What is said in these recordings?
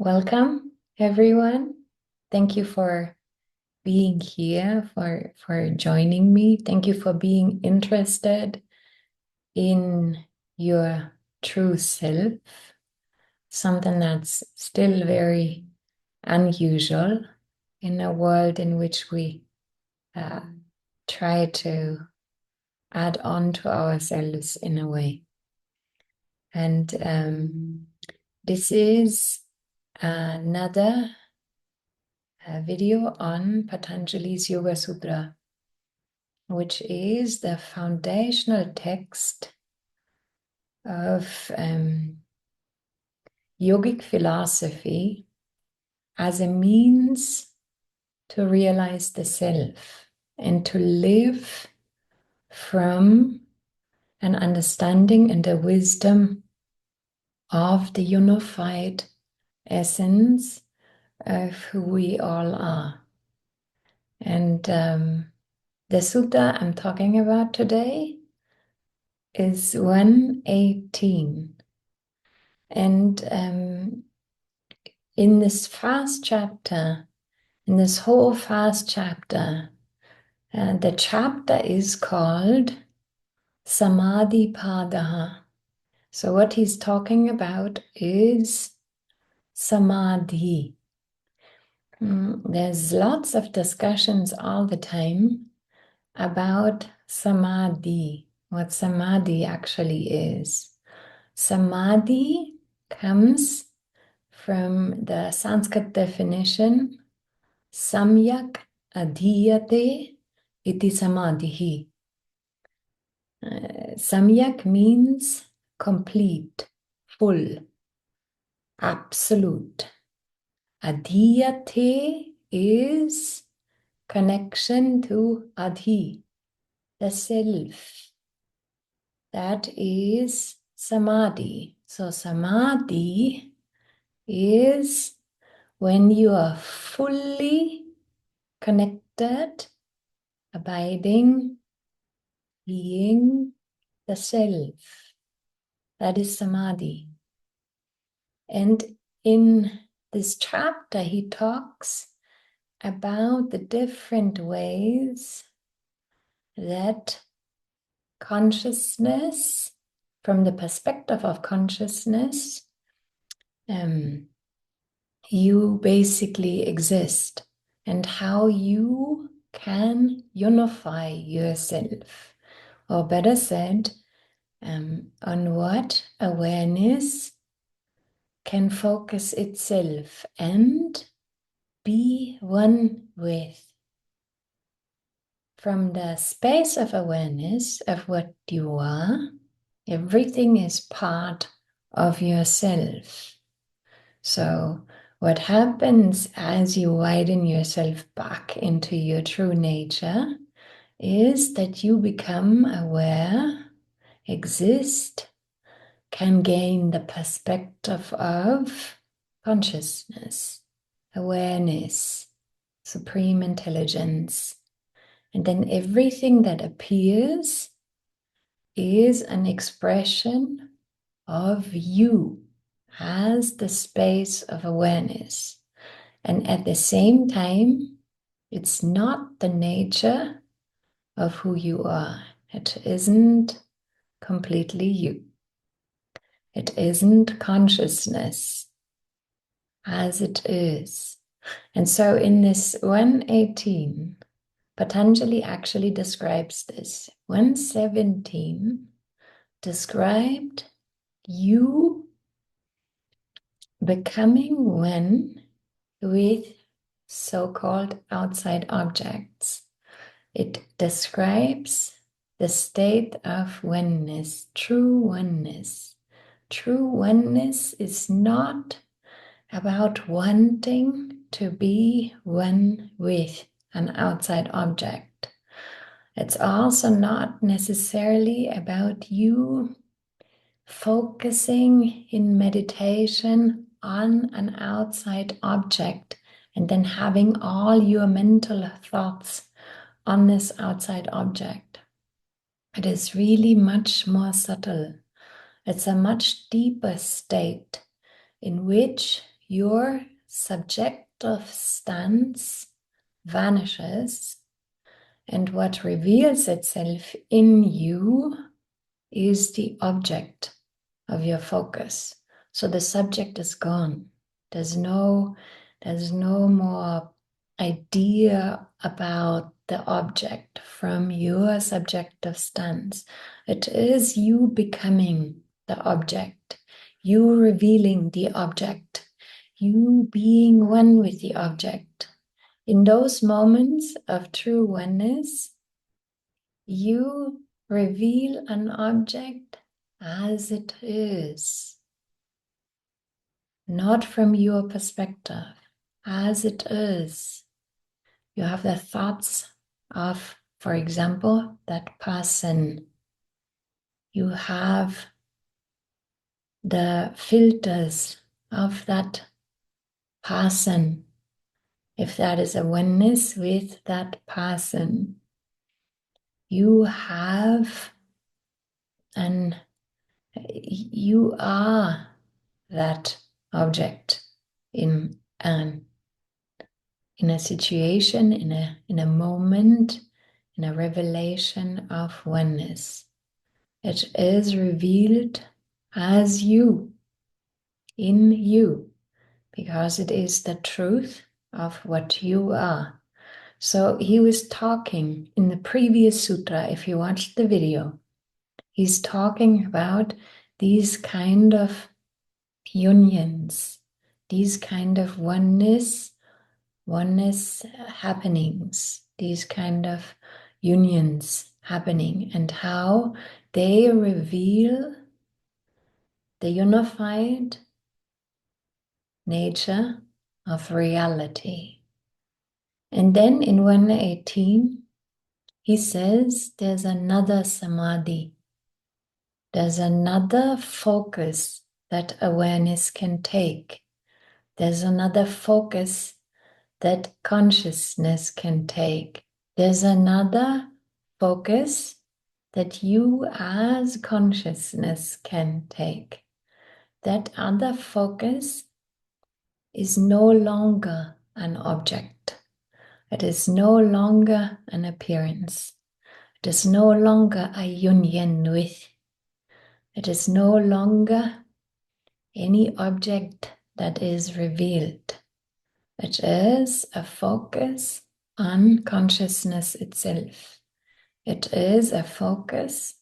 Welcome, everyone. Thank you for being here, for joining me. Thank you for being interested in your true self, something that's still very unusual in a world in which we try to add on to ourselves in a way. And this is another video on Patanjali's Yogasutra, which is the foundational text of yogic philosophy as a means to realize the self and to live from an understanding and a wisdom of the unified essence of who we all are. And the sutta I'm talking about today is 118. And in this fast chapter, in this whole fast chapter, the chapter is called Samadhi Padaha. So what he's talking about is Samadhi. There's lots of discussions all the time about Samadhi, what Samadhi actually is. Samadhi comes from the Sanskrit definition, Samyak adhiyate iti samadhihi. Samyak means complete, full, absolute. Adhiyate is connection to adhi, the self. That is Samadhi. So Samadhi is when you are fully connected, abiding, being the self. That is Samadhi. And in this chapter, he talks about the different ways that consciousness, from the perspective of consciousness, you basically exist, and how you can unify yourself, or better said, on what awareness can focus itself and be one with. From the space of awareness of what you are, everything is part of yourself. So what happens as you widen yourself back into your true nature is that you become aware, exist, can gain the perspective of consciousness, awareness, supreme intelligence. And then everything that appears is an expression of you as the space of awareness. And at the same time, it's not the nature of who you are. It isn't completely you. It isn't consciousness as it is. And so in this 118, Patanjali actually describes this. 117 described you becoming one with so-called outside objects. It describes the state of oneness, true oneness. True oneness is not about wanting to be one with an outside object. It's also not necessarily about you focusing in meditation on an outside object and then having all your mental thoughts on this outside object. It is really much more subtle. It's a much deeper state in which your subjective stance vanishes, and what reveals itself in you is the object of your focus. So the subject is gone. There's no more idea about the object from your subjective stance. It is you becoming the object, you revealing the object, you being one with the object. In those moments of true oneness, you reveal an object as it is, not from your perspective, as it is. You have the thoughts of, for example, that person. You have the filters of that person, if that is a oneness with that person. You have you are that object in a situation, in a moment, in a revelation of oneness. It is revealed as you, in you, because it is the truth of what you are. So he was talking in the previous sutra, if you watched the video, he's talking about these kind of unions, these kind of oneness happenings, these kind of unions happening, and how they reveal the unified nature of reality. And then in 118, he says there's another samadhi, there's another focus that awareness can take. There's another focus that consciousness can take. There's another focus that you as consciousness can take. That other focus is no longer an object. It is no longer an appearance. It is no longer a union with. It is no longer any object that is revealed. It is a focus on consciousness itself. It is a focus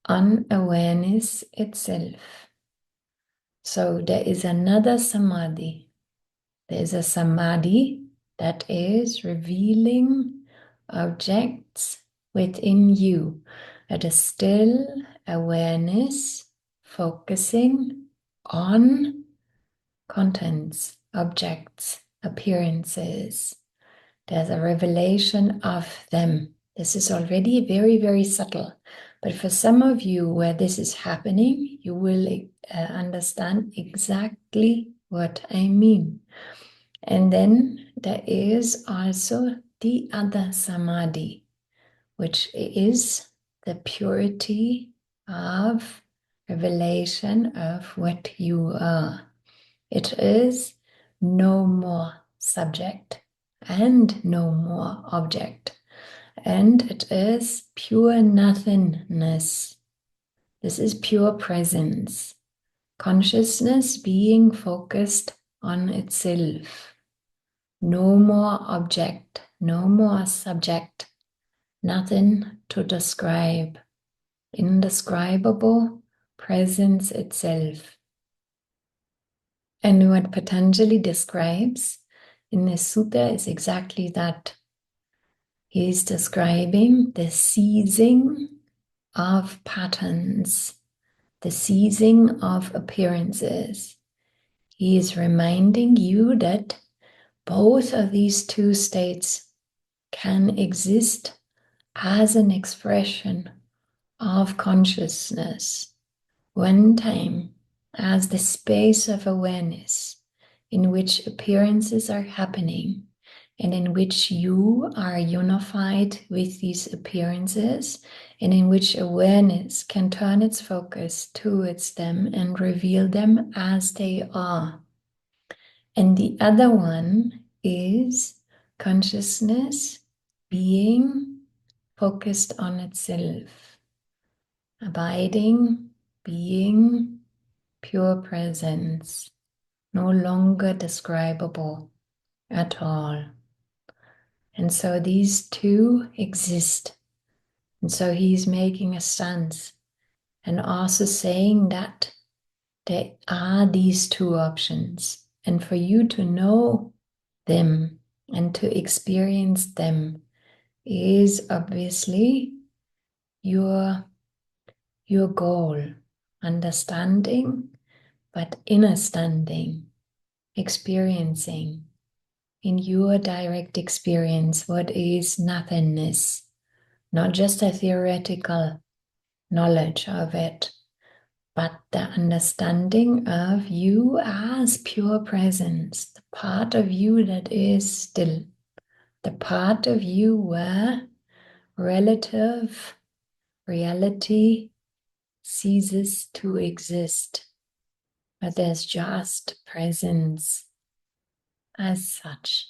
on awareness itself. So there is another samadhi. There is a samadhi that is revealing objects within you. It is still awareness focusing on contents, objects, appearances. There's a revelation of them. This is already very, very subtle. But for some of you where this is happening, you will understand exactly what I mean. And then there is also the other samadhi, which is the purity of revelation of what you are. It is no more subject and no more object. And it is pure nothingness. This is pure presence. Consciousness being focused on itself. No more object, no more subject, nothing to describe. Indescribable presence itself. And what Patanjali describes in this sutta is exactly that. He is describing the ceasing of patterns, the ceasing of appearances. He is reminding you that both of these two states can exist as an expression of consciousness. One time as the space of awareness in which appearances are happening and in which you are unified with these appearances and in which awareness can turn its focus towards them and reveal them as they are. And the other one is consciousness being focused on itself, abiding, being pure presence, no longer describable at all. And so these two exist. And so he's making a stance and also saying that there are these two options. And for you to know them and to experience them is obviously your goal. Understanding, but inner standing, experiencing in your direct experience what is nothingness, not just a theoretical knowledge of it, but the understanding of you as pure presence, the part of you that is still, the part of you where relative reality ceases to exist, but there's just presence as such.